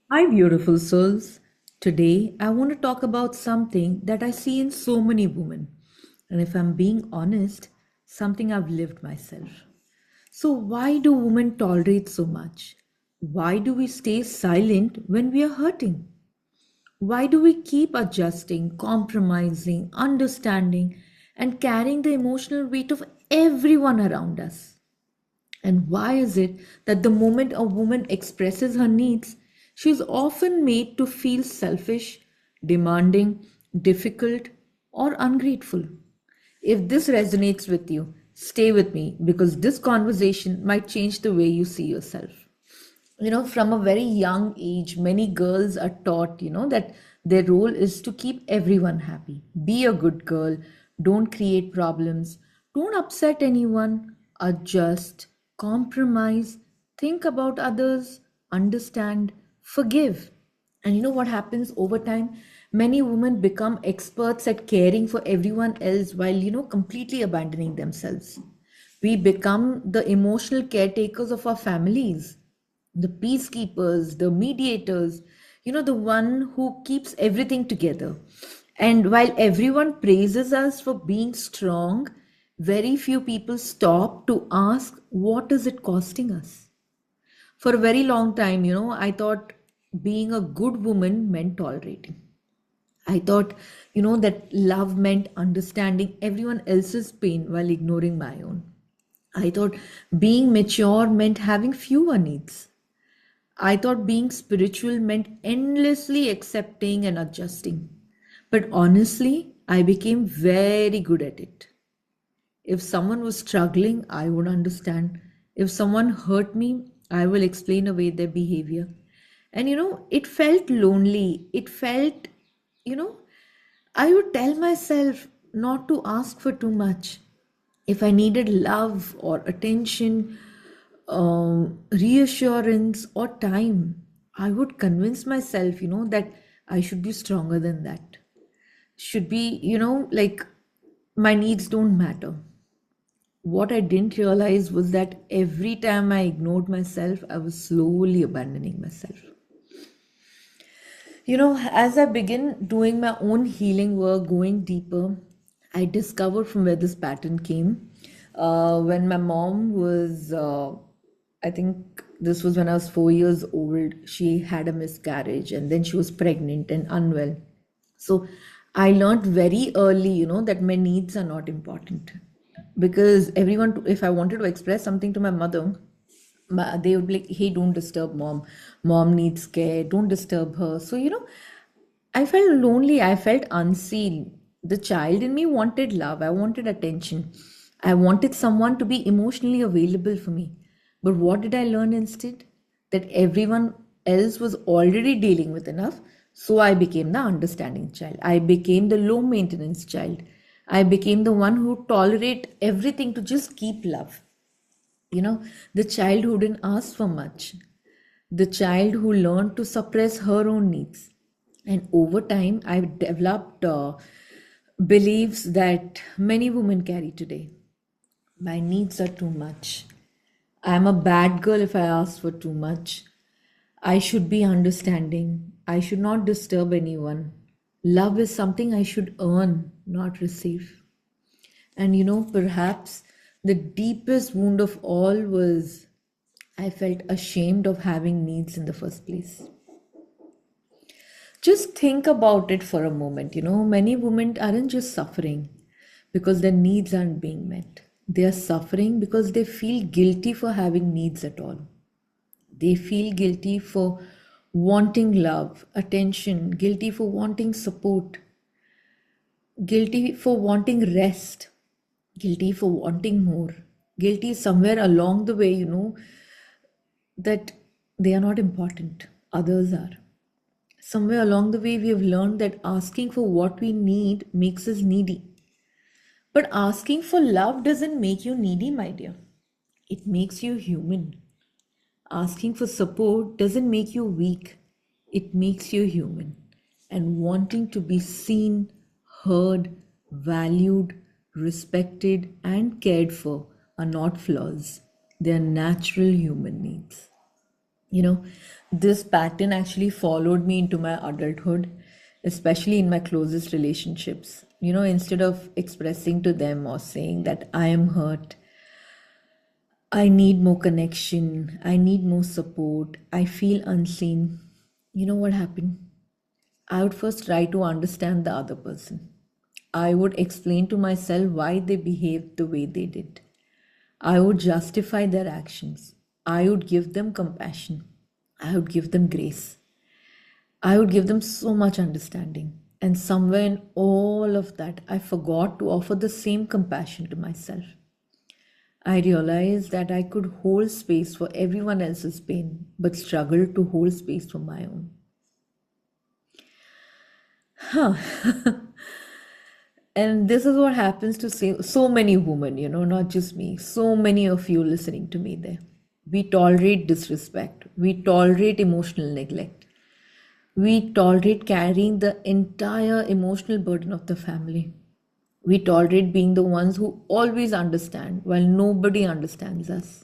Hi, beautiful souls. Today, I want to talk about something that I see in so many women. And if I'm being honest, something I've lived myself. So, why do women tolerate so much? Why do we stay silent when we are hurting? Why do we keep adjusting, compromising, understanding, and carrying the emotional weight of everyone around us? And why is it that the moment a woman expresses her needs, she is often made to feel selfish, demanding, difficult, or ungrateful? If this resonates with you, stay with me because this conversation might change the way you see yourself. From a very young age, many girls are taught, that their role is to keep everyone happy. Be a good girl, don't create problems, don't upset anyone, adjust, compromise, think about others, understand, forgive. And you know what happens over time? Many women become experts at caring for everyone else while, completely abandoning themselves. We become the emotional caretakers of our families, the peacekeepers, the mediators, the one who keeps everything together. And while everyone praises us for being strong, very few people stop to ask, what is it costing us? For a very long time, I thought being a good woman meant tolerating. I thought, that love meant understanding everyone else's pain while ignoring my own. I thought being mature meant having fewer needs. I thought being spiritual meant endlessly accepting and adjusting. But honestly, I became very good at it. If someone was struggling, I would understand. If someone hurt me, I will explain away their behavior. And it felt lonely. It felt, you know, I would tell myself not to ask for too much. If I needed love or attention, reassurance or time, I would convince myself, that I should be stronger than that. Should be, like my needs don't matter. What I didn't realize was that every time I ignored myself, I was slowly abandoning myself. As I begin doing my own healing work, going deeper, I discovered from where this pattern came. When my mom was, I think this was when I was 4 years old, she had a miscarriage and then she was pregnant and unwell. So I learned very early, that my needs are not important because everyone, if I wanted to express something to my mother, they would be like, hey, don't disturb mom. Mom needs care. Don't disturb her. So, I felt lonely. I felt unseen. The child in me wanted love. I wanted attention. I wanted someone to be emotionally available for me. But what did I learn instead? That everyone else was already dealing with enough. So I became the understanding child. I became the low maintenance child. I became the one who tolerate everything to just keep love. The child who didn't ask for much, the child who learned to suppress her own needs. And over time, I've developed beliefs that many women carry today. My needs are too much. I'm a bad girl if I ask for too much. I should be understanding. I should not disturb anyone. Love is something I should earn, not receive. And perhaps the deepest wound of all was I felt ashamed of having needs in the first place. Just think about it for a moment. Many women aren't just suffering because their needs aren't being met. They are suffering because they feel guilty for having needs at all. They feel guilty for wanting love, attention, guilty for wanting support, guilty for wanting rest, guilty for wanting more, guilty somewhere along the way, that they are not important, others are. Somewhere along the way, we have learned that asking for what we need makes us needy. But asking for love doesn't make you needy, my dear. It makes you human. Asking for support doesn't make you weak. It makes you human. And wanting to be seen, heard, valued, respected, and cared for are not flaws. They are natural human needs. You know, this pattern actually followed me into my adulthood, especially in my closest relationships. Instead of expressing to them or saying that I am hurt, I need more connection, I need more support, I feel unseen, what happened? I would first try to understand the other person. I would explain to myself why they behaved the way they did. I would justify their actions. I would give them compassion. I would give them grace. I would give them so much understanding. And somewhere in all of that, I forgot to offer the same compassion to myself. I realized that I could hold space for everyone else's pain, but struggled to hold space for my own. And this is what happens to so many women, not just me, so many of you listening to me there. We tolerate disrespect, we tolerate emotional neglect, we tolerate carrying the entire emotional burden of the family. We tolerate being the ones who always understand while nobody understands us.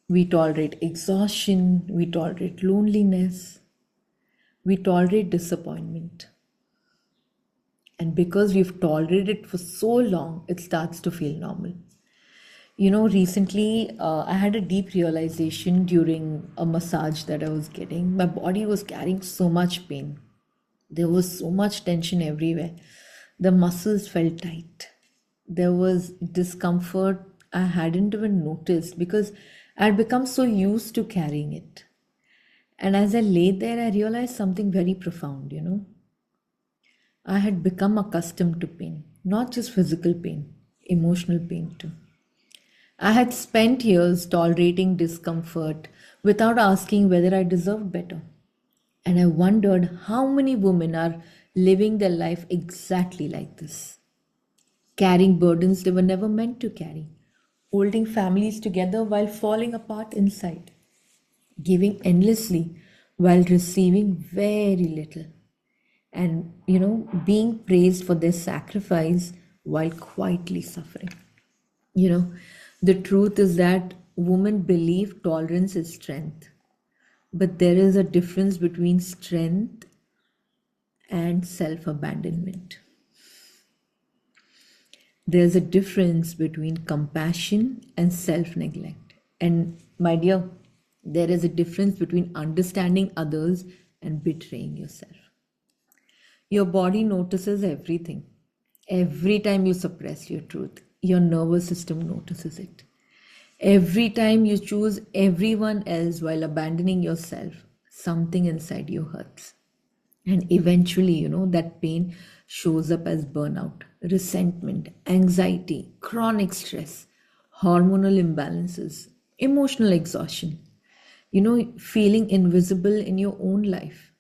We tolerate exhaustion, we tolerate loneliness, we tolerate disappointment. And because we've tolerated it for so long, it starts to feel normal. Recently, I had a deep realization during a massage that I was getting. My body was carrying so much pain. There was so much tension everywhere. The muscles felt tight. There was discomfort I hadn't even noticed because I'd become so used to carrying it. And as I lay there, I realized something very profound. I had become accustomed to pain, not just physical pain, emotional pain too. I had spent years tolerating discomfort without asking whether I deserved better. And I wondered how many women are living their life exactly like this, carrying burdens they were never meant to carry, holding families together while falling apart inside, giving endlessly while receiving very little, and being praised for their sacrifice while quietly suffering. You know, the truth is that women believe tolerance is strength, but there is a difference between strength and self abandonment. There's a difference between compassion and self neglect. And my dear, there is a difference between understanding others and betraying yourself. Your body notices everything. Every time you suppress your truth, your nervous system notices it. Every time you choose everyone else while abandoning yourself, something inside you hurts. And eventually, that pain shows up as burnout, resentment, anxiety, chronic stress, hormonal imbalances, emotional exhaustion, feeling invisible in your own life.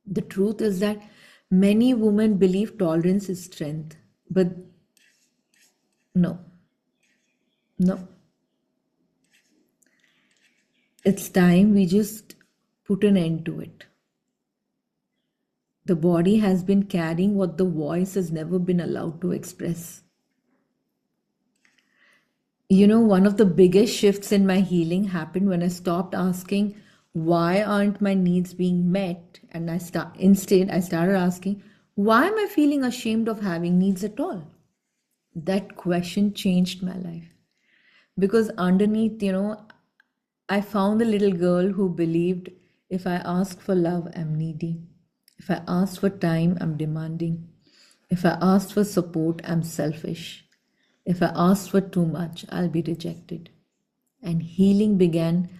The truth is that many women believe tolerance is strength, but no, no. It's time we just put an end to it. The body has been carrying what the voice has never been allowed to express. One of the biggest shifts in my healing happened when I stopped asking, why aren't my needs being met? And instead I started asking, why am I feeling ashamed of having needs at all? That question changed my life. Because underneath, I found a little girl who believed if I ask for love, I'm needy. If I ask for time, I'm demanding. If I ask for support, I'm selfish. If I ask for too much, I'll be rejected. And healing began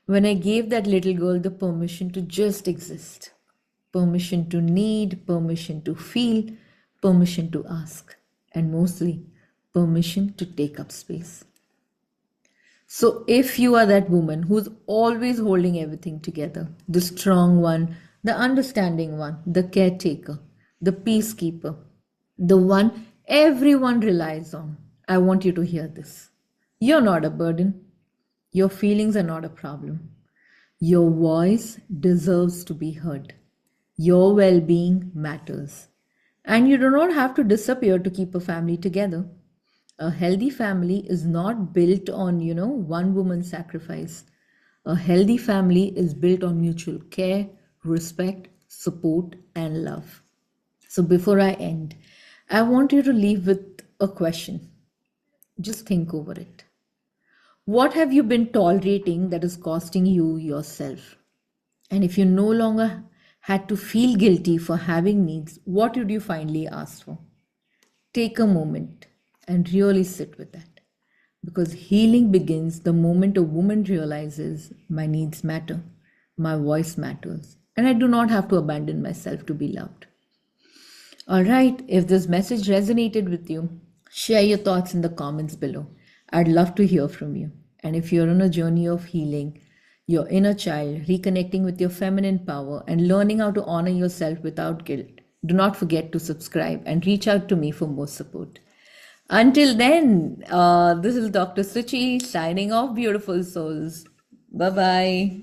when I gave that little girl the permission to just exist, permission to need, permission to feel, permission to ask, and mostly permission to take up space. So, if you are that woman who's always holding everything together, the strong one, the understanding one, the caretaker, the peacekeeper, the one everyone relies on, I want you to hear this. You're not a burden. Your feelings are not a problem. Your voice deserves to be heard. Your well being matters. And you do not have to disappear to keep a family together. A healthy family is not built on, one woman's sacrifice. A healthy family is built on mutual care, respect, support, and love. So before I end, I want you to leave with a question. Just think over it. What have you been tolerating that is costing you yourself? And if you no longer had to feel guilty for having needs, what would you finally ask for? Take a moment and really sit with that. Because healing begins the moment a woman realizes my needs matter, my voice matters, and I do not have to abandon myself to be loved. All right, if this message resonated with you, share your thoughts in the comments below. I'd love to hear from you. And if you're on a journey of healing your inner child, reconnecting with your feminine power, and learning how to honor yourself without guilt, do not forget to subscribe and reach out to me for more support. Until then, this is Dr. Suchi signing off, beautiful souls. Bye bye.